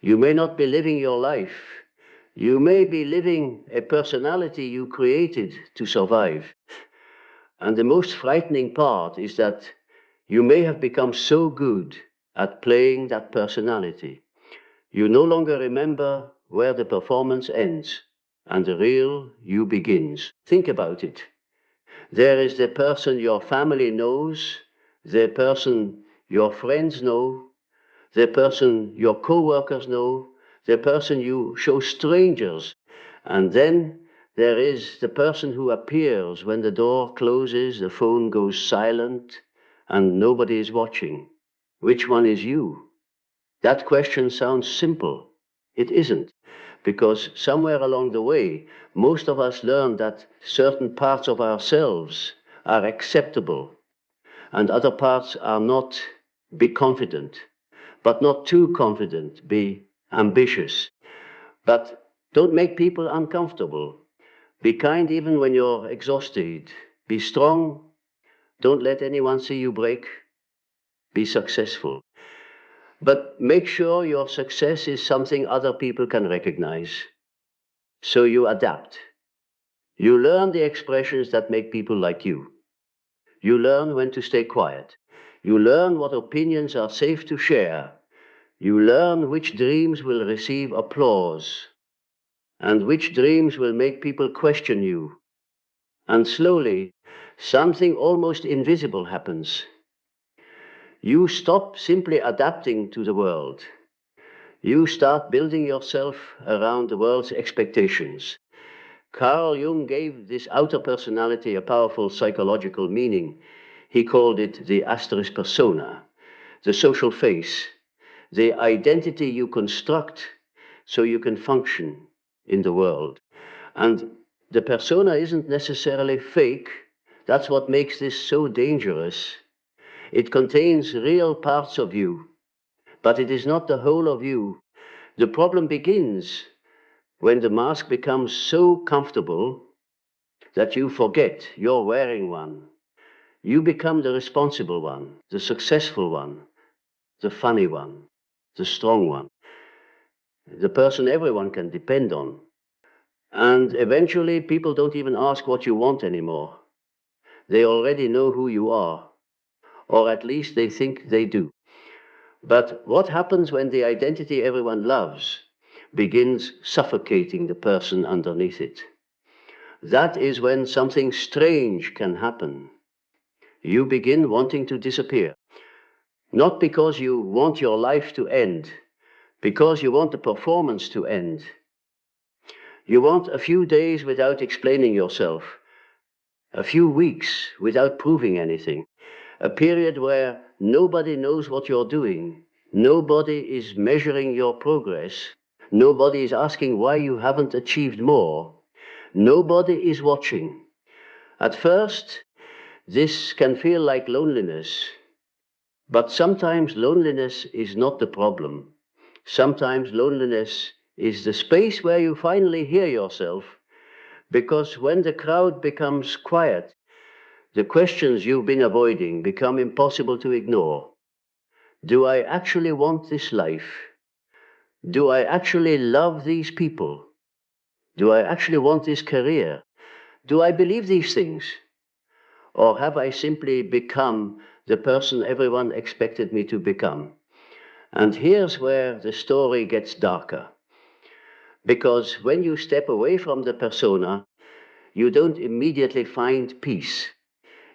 You may not be living your life. You may be living a personality you created to survive. And the most frightening part is that you may have become so good at playing that personality. You no longer remember where the performance ends and the real you begins. Think about it. There is the person your family knows, the person your friends know, the person your co-workers know, the person you show strangers. And then there is the person who appears when the door closes, the phone goes silent, and nobody is watching. Which one is you? That question sounds simple. It isn't, because somewhere along the way, most of us learn that certain parts of ourselves are acceptable and other parts are not. Be confident, but not too confident. Be ambitious, but don't make people uncomfortable. Be kind even when you're exhausted. Be strong. Don't let anyone see you break. Be successful. But make sure your success is something other people can recognize. So you adapt. You learn the expressions that make people like you. You learn when to stay quiet. You learn what opinions are safe to share. You learn which dreams will receive applause and which dreams will make people question you. And slowly, something almost invisible happens. You stop simply adapting to the world. You start building yourself around the world's expectations. Carl Jung gave this outer personality a powerful psychological meaning. He called it the asterisk persona, the social face, the identity you construct so you can function in the world. And the persona isn't necessarily fake. That's what makes this so dangerous. It contains real parts of you, but it is not the whole of you. The problem begins when the mask becomes so comfortable that you forget you're wearing one. You become the responsible one, the successful one, the funny one, the strong one, the person everyone can depend on. And eventually, people don't even ask what you want anymore. They already know who you are, or at least they think they do. But what happens when the identity everyone loves begins suffocating the person underneath it? That is when something strange can happen. You begin wanting to disappear. Not because you want your life to end, because you want the performance to end. You want a few days without explaining yourself, a few weeks without proving anything, a period where nobody knows what you're doing, nobody is measuring your progress, nobody is asking why you haven't achieved more, nobody is watching. At first, this can feel like loneliness, but sometimes loneliness is not the problem. Sometimes loneliness is the space where you finally hear yourself, because when the crowd becomes quiet, the questions you've been avoiding become impossible to ignore. Do I actually want this life? Do I actually love these people? Do I actually want this career? Do I believe these things? Or have I simply become the person everyone expected me to become? And here's where the story gets darker. Because when you step away from the persona, you don't immediately find peace.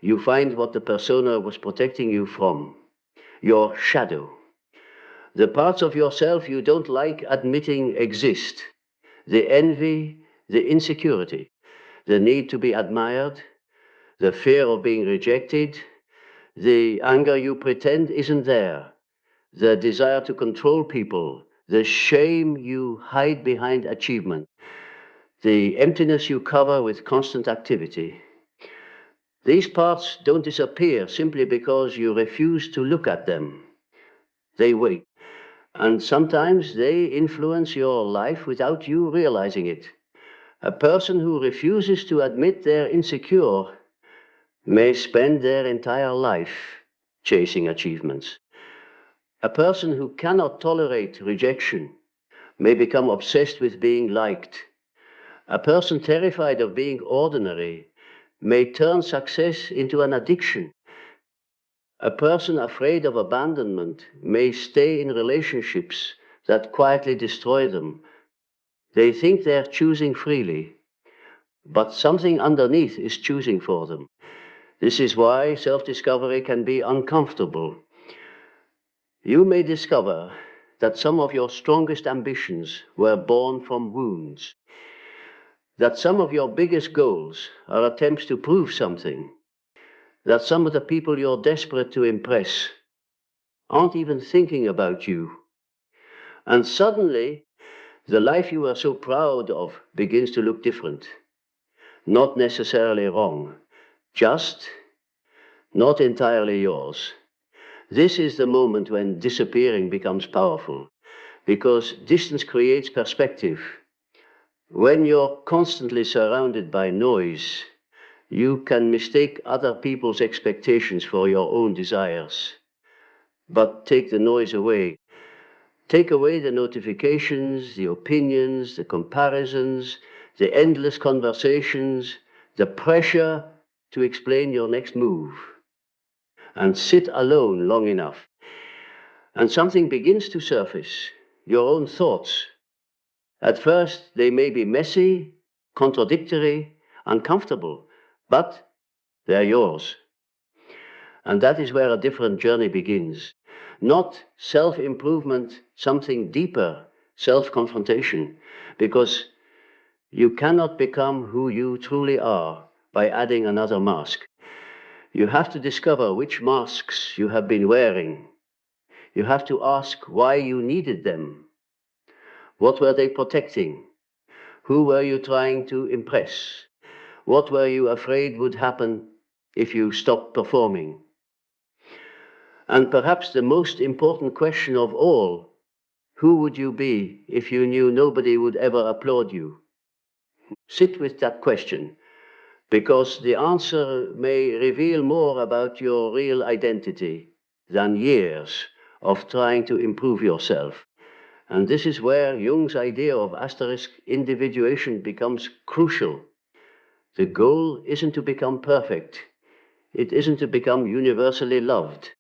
You find what the persona was protecting you from, your shadow. The parts of yourself you don't like admitting exist. The envy, the insecurity, the need to be admired, the fear of being rejected, the anger you pretend isn't there, the desire to control people, the shame you hide behind achievement, the emptiness you cover with constant activity. These parts don't disappear simply because you refuse to look at them. They wait. And sometimes they influence your life without you realizing it. A person who refuses to admit they're insecure may spend their entire life chasing achievements. A person who cannot tolerate rejection may become obsessed with being liked. A person terrified of being ordinary may turn success into an addiction. A person afraid of abandonment may stay in relationships that quietly destroy them. They think they're choosing freely, but something underneath is choosing for them. This is why self-discovery can be uncomfortable. You may discover that some of your strongest ambitions were born from wounds, that some of your biggest goals are attempts to prove something, that some of the people you're desperate to impress aren't even thinking about you. And suddenly, the life you were so proud of begins to look different. Not necessarily wrong, just not entirely yours. This is the moment when disappearing becomes powerful, because distance creates perspective. When you're constantly surrounded by noise, you can mistake other people's expectations for your own desires. But take the noise away. Take away the notifications, the opinions, the comparisons, the endless conversations, the pressure to explain your next move, and sit alone long enough. And something begins to surface, your own thoughts. At first, they may be messy, contradictory, uncomfortable, but they're yours. And that is where a different journey begins. Not self-improvement, something deeper, self-confrontation, because you cannot become who you truly are by adding another mask. You have to discover which masks you have been wearing. You have to ask why you needed them. What were they protecting? Who were you trying to impress? What were you afraid would happen if you stopped performing? And perhaps the most important question of all, who would you be if you knew nobody would ever applaud you? Sit with that question, because the answer may reveal more about your real identity than years of trying to improve yourself. And this is where Jung's idea of asterisk individuation becomes crucial. The goal isn't to become perfect. It isn't to become universally loved.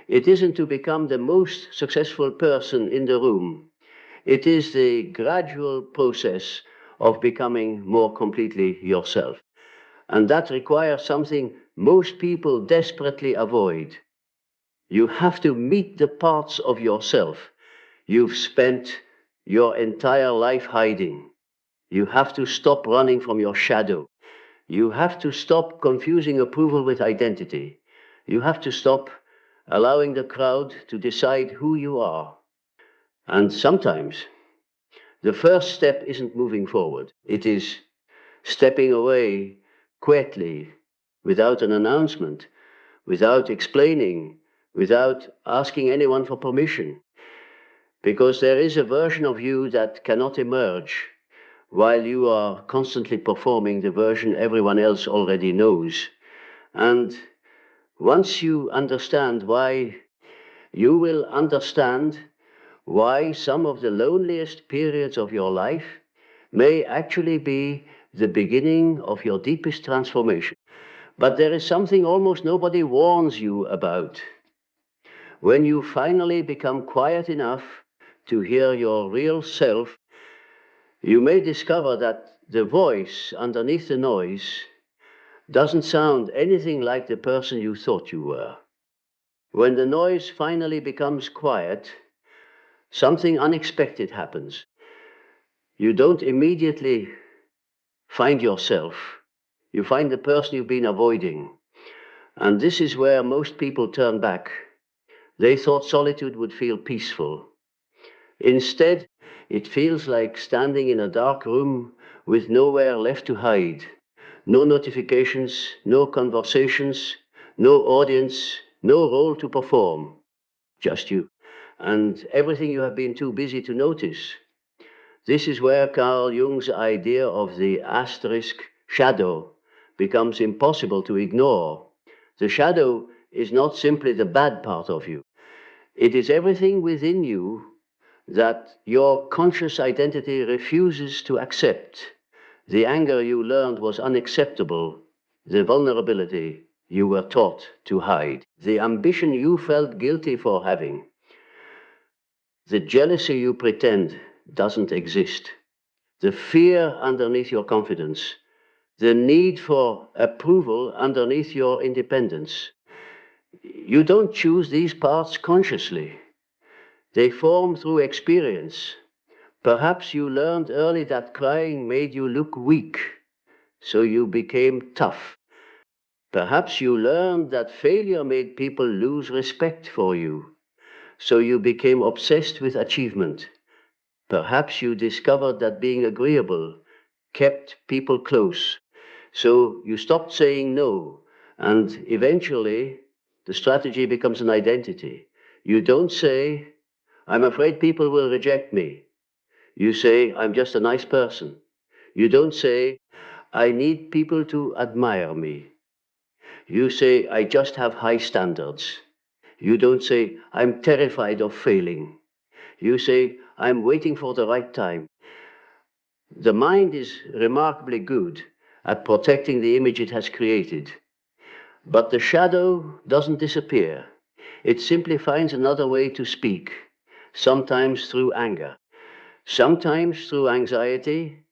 It isn't to become the most successful person in the room. It is the gradual process of becoming more completely yourself. And that requires something most people desperately avoid. You have to meet the parts of yourself you've spent your entire life hiding. You have to stop running from your shadow. You have to stop confusing approval with identity. You have to stop allowing the crowd to decide who you are. And sometimes the first step isn't moving forward. It is stepping away quietly, without an announcement, without explaining, without asking anyone for permission. Because there is a version of you that cannot emerge while you are constantly performing the version everyone else already knows. And once you understand why, you will understand why some of the loneliest periods of your life may actually be the beginning of your deepest transformation. But there is something almost nobody warns you about. When you finally become quiet enough to hear your real self, you may discover that the voice underneath the noise doesn't sound anything like the person you thought you were. When the noise finally becomes quiet, something unexpected happens. You don't immediately find yourself. You find the person you've been avoiding. And this is where most people turn back. They thought solitude would feel peaceful. Instead, it feels like standing in a dark room with nowhere left to hide. No notifications, no conversations, no audience, no role to perform. Just you. And everything you have been too busy to notice. This is where Carl Jung's idea of the asterisk shadow becomes impossible to ignore. The shadow is not simply the bad part of you. It is everything within you that your conscious identity refuses to accept. The anger you learned was unacceptable, the vulnerability you were taught to hide, the ambition you felt guilty for having, the jealousy you pretend doesn't exist, the fear underneath your confidence, the need for approval underneath your independence. You don't choose these paths consciously. They form through experience. Perhaps you learned early that crying made you look weak, so you became tough. Perhaps you learned that failure made people lose respect for you, so you became obsessed with achievement. Perhaps you discovered that being agreeable kept people close, so you stopped saying no, and eventually the strategy becomes an identity. You don't say, I'm afraid people will reject me. You say, I'm just a nice person. You don't say, I need people to admire me. You say, I just have high standards. You don't say, I'm terrified of failing. You say, I'm waiting for the right time. The mind is remarkably good at protecting the image it has created. But the shadow doesn't disappear. It simply finds another way to speak, sometimes through anger, sometimes through anxiety,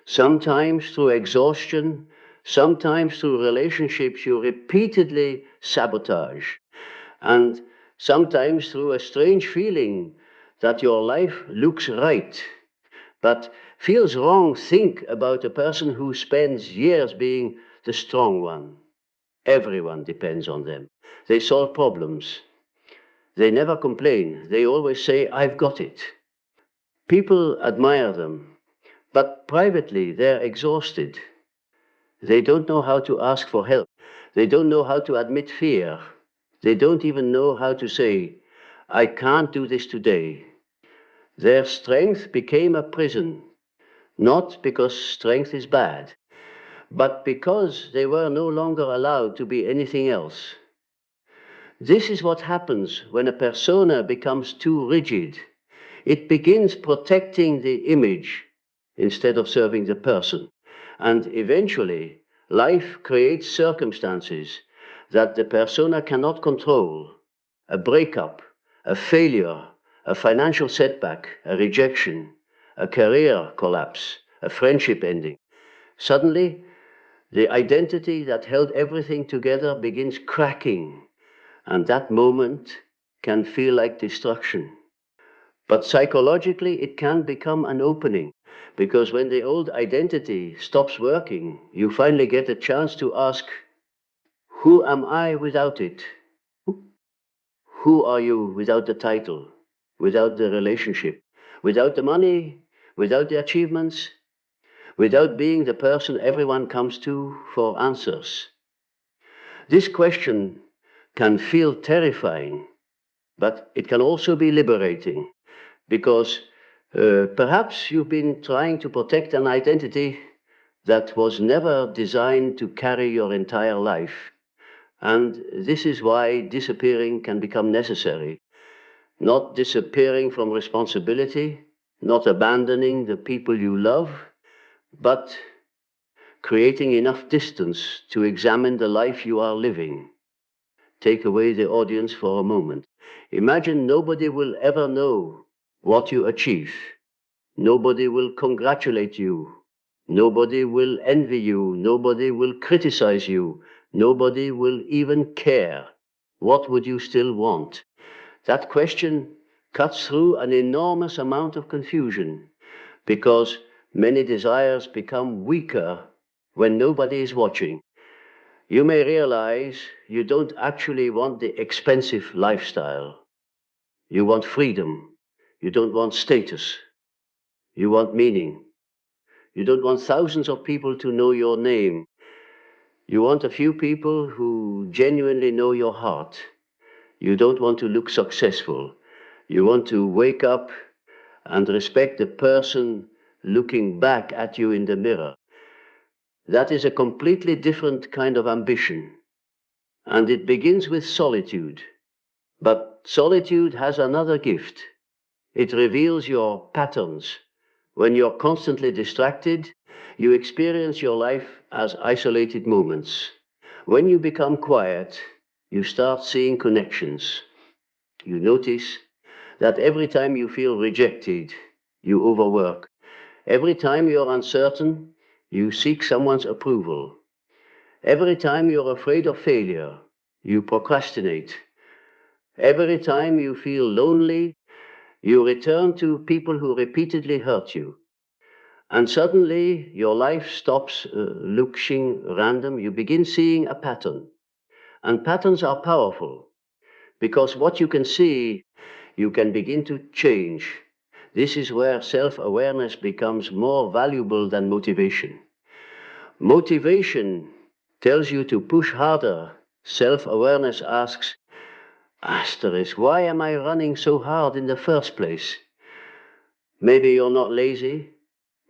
sometimes through exhaustion, sometimes through relationships you repeatedly sabotage, and sometimes through a strange feeling that your life looks right, but feels wrong. Think about a person who spends years being the strong one. Everyone depends on them. They solve problems. They never complain. They always say, I've got it. People admire them, but privately they're exhausted. They don't know how to ask for help. They don't know how to admit fear. They don't even know how to say, I can't do this today. Their strength became a prison, not because strength is bad, but because they were no longer allowed to be anything else. This is what happens when a persona becomes too rigid. It begins protecting the image instead of serving the person. And eventually, life creates circumstances that the persona cannot control. A breakup, a failure, a financial setback, a rejection, a career collapse, a friendship ending. Suddenly, the identity that held everything together begins cracking, and that moment can feel like destruction. But psychologically, it can become an opening, because when the old identity stops working, you finally get a chance to ask, who am I without it? Who are you without the title, without the relationship, without the money, without the achievements, without being the person everyone comes to for answers? This question can feel terrifying, but it can also be liberating, because perhaps you've been trying to protect an identity that was never designed to carry your entire life. And this is why disappearing can become necessary. Not disappearing from responsibility, not abandoning the people you love, but creating enough distance to examine the life you are living. Take away the audience for a moment. Imagine nobody will ever know what you achieve. Nobody will congratulate you. Nobody will envy you. Nobody will criticize you. Nobody will even care. What would you still want? That question cuts through an enormous amount of confusion, because many desires become weaker when nobody is watching. You may realize you don't actually want the expensive lifestyle. You want freedom. You don't want status. You want meaning. You don't want thousands of people to know your name. You want a few people who genuinely know your heart. You don't want to look successful. You want to wake up and respect the person looking back at you in the mirror. That is a completely different kind of ambition. And it begins with solitude. But solitude has another gift. It reveals your patterns. When you're constantly distracted, you experience your life as isolated moments. When you become quiet, you start seeing connections. You notice that every time you feel rejected, you overwork. Every time you're uncertain, you seek someone's approval. Every time you're afraid of failure, you procrastinate. Every time you feel lonely, you return to people who repeatedly hurt you. And suddenly your life stops looking random. You begin seeing a pattern. And patterns are powerful because what you can see, you can begin to change. This is where self-awareness becomes more valuable than motivation. Motivation tells you to push harder. Self-awareness asks, asterisk, why am I running so hard in the first place? Maybe you're not lazy.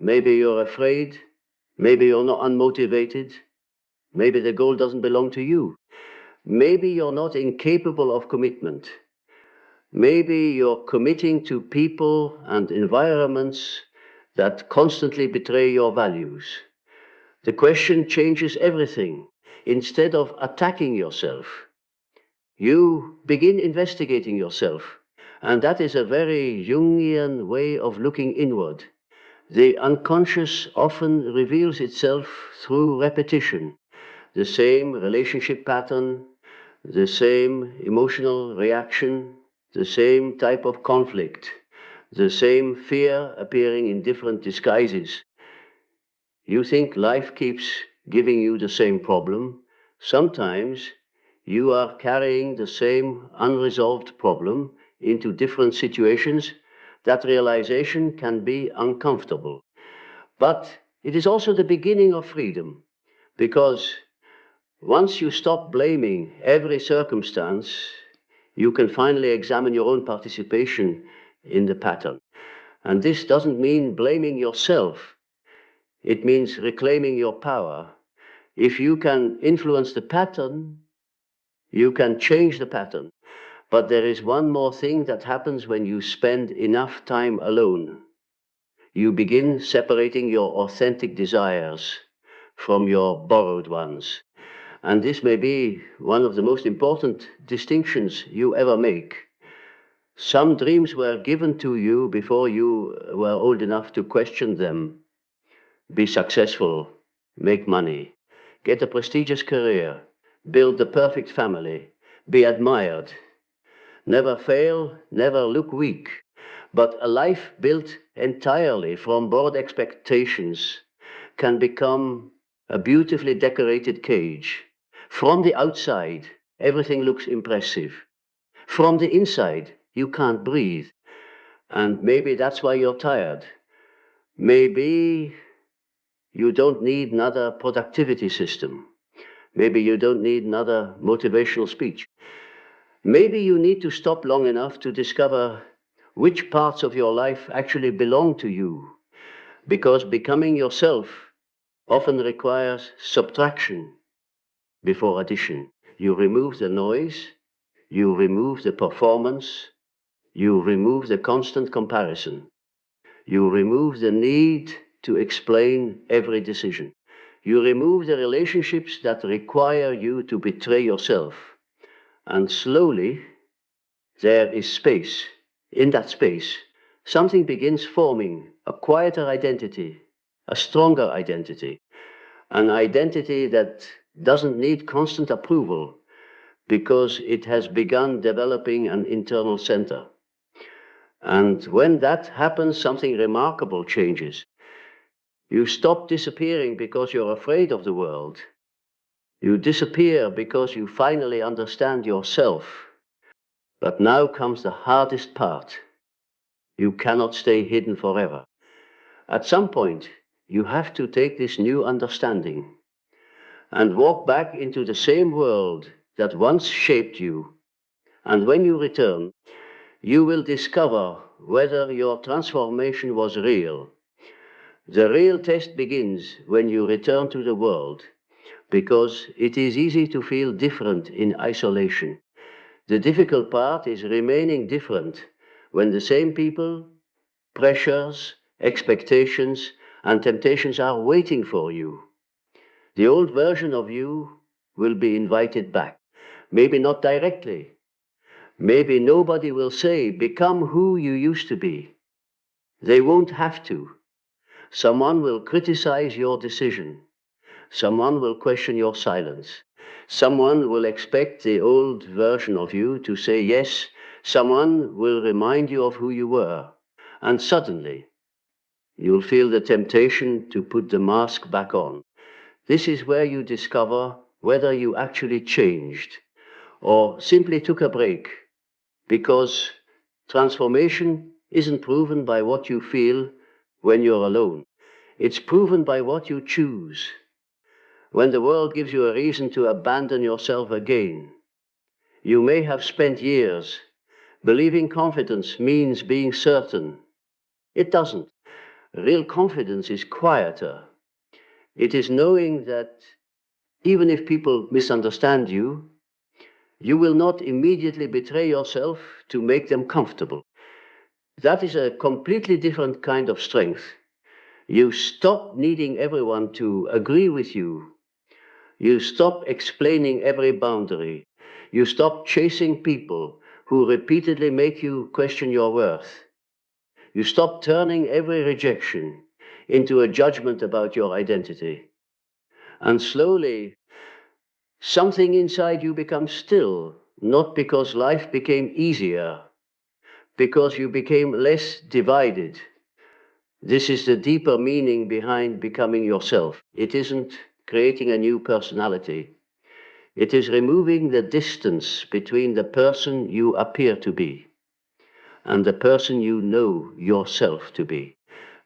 Maybe you're afraid. Maybe you're not unmotivated. Maybe the goal doesn't belong to you. Maybe you're not incapable of commitment. Maybe you're committing to people and environments that constantly betray your values. The question changes everything. Instead of attacking yourself, you begin investigating yourself. And that is a very Jungian way of looking inward. The unconscious often reveals itself through repetition. The same relationship pattern, the same emotional reaction, the same type of conflict, the same fear appearing in different disguises. You think life keeps giving you the same problem. Sometimes you are carrying the same unresolved problem into different situations. That realization can be uncomfortable. But it is also the beginning of freedom, because once you stop blaming every circumstance, you can finally examine your own participation in the pattern. And this doesn't mean blaming yourself. It means reclaiming your power. If you can influence the pattern, you can change the pattern. But there is one more thing that happens when you spend enough time alone. You begin separating your authentic desires from your borrowed ones. And this may be one of the most important distinctions you ever make. Some dreams were given to you before you were old enough to question them. Be successful, make money, get a prestigious career, build the perfect family, be admired, never fail, never look weak. But a life built entirely from broad expectations can become a beautifully decorated cage. From the outside, everything looks impressive. From the inside, you can't breathe. And maybe that's why you're tired. Maybe you don't need another productivity system. Maybe you don't need another motivational speech. Maybe you need to stop long enough to discover which parts of your life actually belong to you. Because becoming yourself often requires subtraction before addition. You remove the noise, you remove the performance, you remove the constant comparison, you remove the need to explain every decision. You remove the relationships that require you to betray yourself. And slowly, there is space. In that space, something begins forming, a quieter identity, a stronger identity, an identity that doesn't need constant approval because it has begun developing an internal center. And when that happens, something remarkable changes. You stop disappearing because you're afraid of the world. You disappear because you finally understand yourself. But now comes the hardest part. You cannot stay hidden forever. At some point, you have to take this new understanding and walk back into the same world that once shaped you. And when you return, you will discover whether your transformation was real. The real test begins when you return to the world, because it is easy to feel different in isolation. The difficult part is remaining different when the same people, pressures, expectations, and temptations are waiting for you. The old version of you will be invited back. Maybe not directly. Maybe nobody will say, become who you used to be. They won't have to. Someone will criticize your decision. Someone will question your silence. Someone will expect the old version of you to say yes. Someone will remind you of who you were. And suddenly, you'll feel the temptation to put the mask back on. This is where you discover whether you actually changed or simply took a break, because transformation isn't proven by what you feel when you're alone. It's proven by what you choose. When the world gives you a reason to abandon yourself again, you may have spent years believing confidence means being certain. It doesn't. Real confidence is quieter. It is knowing that even if people misunderstand you, you will not immediately betray yourself to make them comfortable. That is a completely different kind of strength. You stop needing everyone to agree with you. You stop explaining every boundary. You stop chasing people who repeatedly make you question your worth. You stop turning every rejection into a judgment about your identity. And slowly, something inside you becomes still, not because life became easier, because you became less divided. This is the deeper meaning behind becoming yourself. It isn't creating a new personality. It is removing the distance between the person you appear to be and the person you know yourself to be.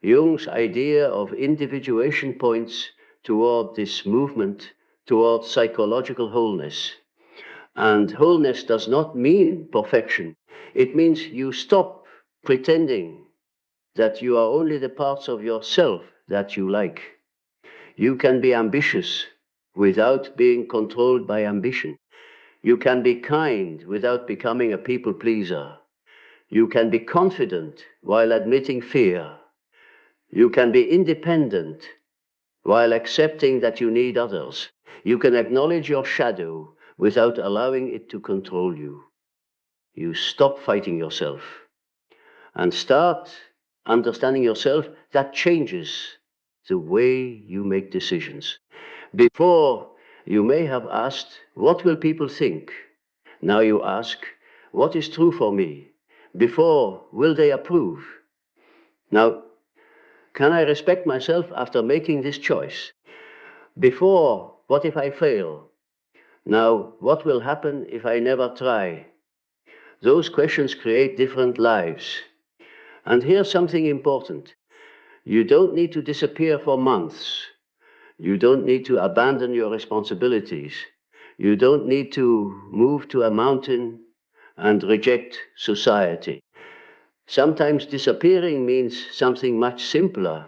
Jung's idea of individuation points toward this movement, toward psychological wholeness. And wholeness does not mean perfection. It means you stop pretending that you are only the parts of yourself that you like. You can be ambitious without being controlled by ambition. You can be kind without becoming a people pleaser. You can be confident while admitting fear. You can be independent while accepting that you need others. You can acknowledge your shadow without allowing it to control you. You stop fighting yourself and start understanding yourself. That changes the way you make decisions. Before, you may have asked, what will people think? Now you ask, what is true for me? Before, will they approve? Now, can I respect myself after making this choice? Before, what if I fail? Now, what will happen if I never try? Those questions create different lives. And here's something important. You don't need to disappear for months. You don't need to abandon your responsibilities. You don't need to move to a mountain and reject society. Sometimes disappearing means something much simpler.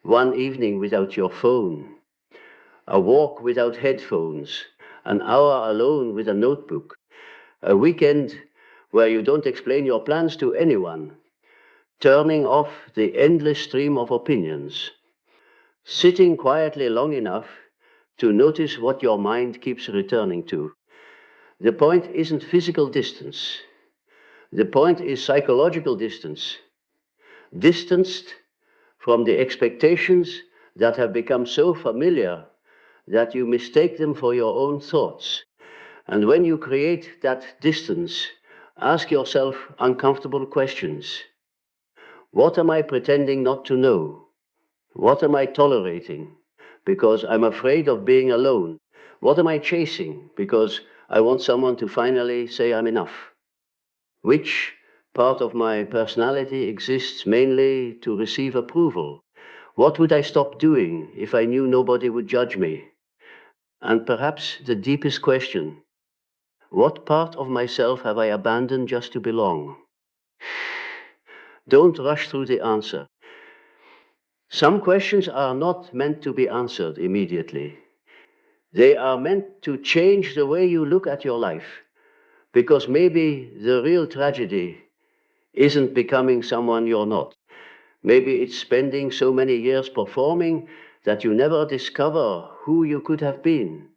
One evening without your phone, a walk without headphones, an hour alone with a notebook, a weekend where you don't explain your plans to anyone, turning off the endless stream of opinions, sitting quietly long enough to notice what your mind keeps returning to. The point isn't physical distance. The point is psychological distance. Distanced from the expectations that have become so familiar that you mistake them for your own thoughts. And when you create that distance, ask yourself uncomfortable questions. What am I pretending not to know? What am I tolerating because I'm afraid of being alone? What am I chasing because I want someone to finally say I'm enough? Which part of my personality exists mainly to receive approval? What would I stop doing if I knew nobody would judge me? And perhaps the deepest question, what part of myself have I abandoned just to belong? Don't rush through the answer. Some questions are not meant to be answered immediately. They are meant to change the way you look at your life, because maybe the real tragedy isn't becoming someone you're not. Maybe it's spending so many years performing that you never discover who you could have been.